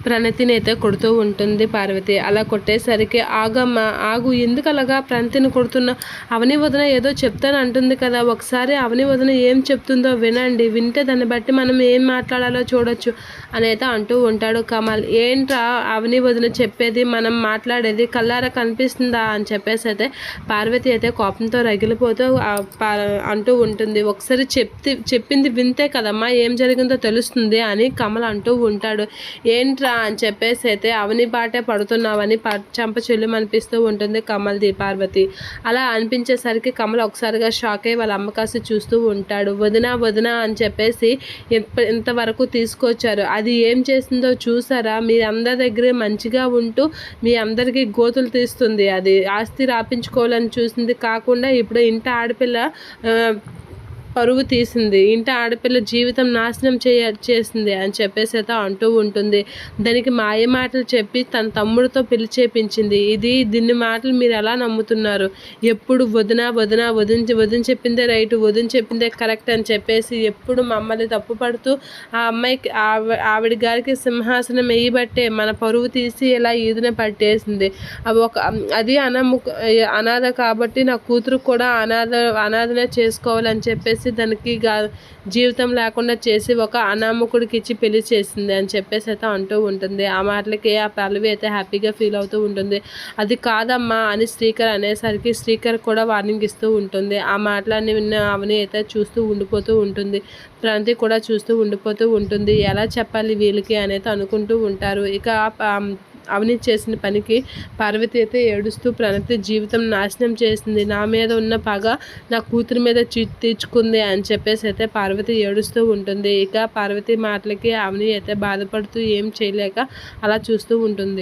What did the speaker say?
ప్రణతిని అయితే కొడుతూ ఉంటుంది పార్వతి. అలా కొట్టేసరికి ఆగమ్మా ఆగు, ఎందుకు అలాగా ప్రణతిని కొడుతున్నా? అవని వదిన ఏదో చెప్తాను అంటుంది కదా, ఒకసారి అవని వదిన ఏం చెప్తుందో వినండి, వింటే దాన్ని బట్టి మనం ఏం మాట్లాడాలో చూడొచ్చు అని అయితే అంటూ ఉంటాడు కమల్. ఏంట్రా అవని వదిన చెప్పేది, మనం మాట్లాడేది కళ్ళారా కనిపిస్తుందా అని చెప్పేసి అయితే పార్వతి అయితే కోపంతో రగిలిపోతూ అంటూ ఉంటుంది. ఒకసారి చెప్పింది వింతే కదమ్మా ఏం జరిగిందో తెలుస్తుంది అని కమల్ అంటూ ఉంటాడు. ఏంట్రా అని చెప్పేసి అయితే అవని బాటే పడుతున్నావని చంప చెల్లుమనిపిస్తూ ఉంటుంది కమల్ది పార్వతి. అలా అనిపించేసరికి కమల్ ఒకసారిగా షాక్ అయ్యి వాళ్ళ అమ్మకాసి చూస్తూ ఉంటాడు. వదినా వదినా అని చెప్పేసి ఇంతవరకు తీసుకొచ్చారు, అది ఏం చేసిందో చూసారా? మీ అందరి దగ్గరే మంచిగా ఉంటూ మీ అందరికీ గోతులు తీస్తుంది, అది ఆస్తి రాపించుకోవాలని చూసింది కాకుండా ఇప్పుడు ఇంటి ఆడపిల్ల పరువు తీసింది, ఇంటి ఆడపిల్ల జీవితం నాశనం చేసింది అని చెప్పేసి అయితే అంటూ ఉంటుంది. దానికి మాయ మాటలు చెప్పి తన తమ్ముడితో పెళ్లి చేపించింది. దీన్ని మాటలు మీరు ఎలా నమ్ముతున్నారు? ఎప్పుడు వదిన వదిన వదిన చెప్పిందే రైట్, వదిన చెప్పిందే కరెక్ట్ అని చెప్పేసి ఎప్పుడు మమ్మల్ని తప్పుపడుతూ ఆ అమ్మాయికి ఆవిడ గారికి సింహాసనం వేయబట్టే మన పరువు తీసి ఇలా ఈదిన పట్టేసింది. అది అనాథ కాబట్టి నా కూతురు కూడా అనాథనే చేసుకోవాలని చెప్పేసి దానికి జీవితం లేకుండా చేసి ఒక అనామకుడికి ఇచ్చి పెళ్లి చేసింది అని చెప్పేసి అయితే అంటూ ఉంటుంది. ఆ మాటలకి ఆ పల్లవి అయితే హ్యాపీగా ఫీల్ అవుతూ ఉంటుంది. అది కాదమ్మా అని శ్రీకర్ అనేసరికి శ్రీకర్ కూడా వార్నింగ్ ఇస్తూ ఉంటుంది. ఆ మాటలన్నీ విన్న అవని అయితే చూస్తూ ఉండిపోతూ ఉంటుంది. ప్రణతి కూడా చూస్తూ ఉండిపోతూ ఉంటుంది. ఎలా చెప్పాలి వీళ్ళకి అనేది అనుకుంటూ ఉంటారు. ఇక అవని చేసిన పనికి పార్వతి అయితే ఏడుస్తూ ప్రణతి జీవితం నాశనం చేసింది, నా మీద ఉన్న పగ నా కూతురి మీద తీర్చుకుంది అని చెప్పేసి అయితే పార్వతి ఏడుస్తూ ఉంటుంది. ఇక పార్వతి మాటలకి అవని అయితే బాధపడుతూ ఏం చేయలేక అలా చూస్తూ ఉంటుంది.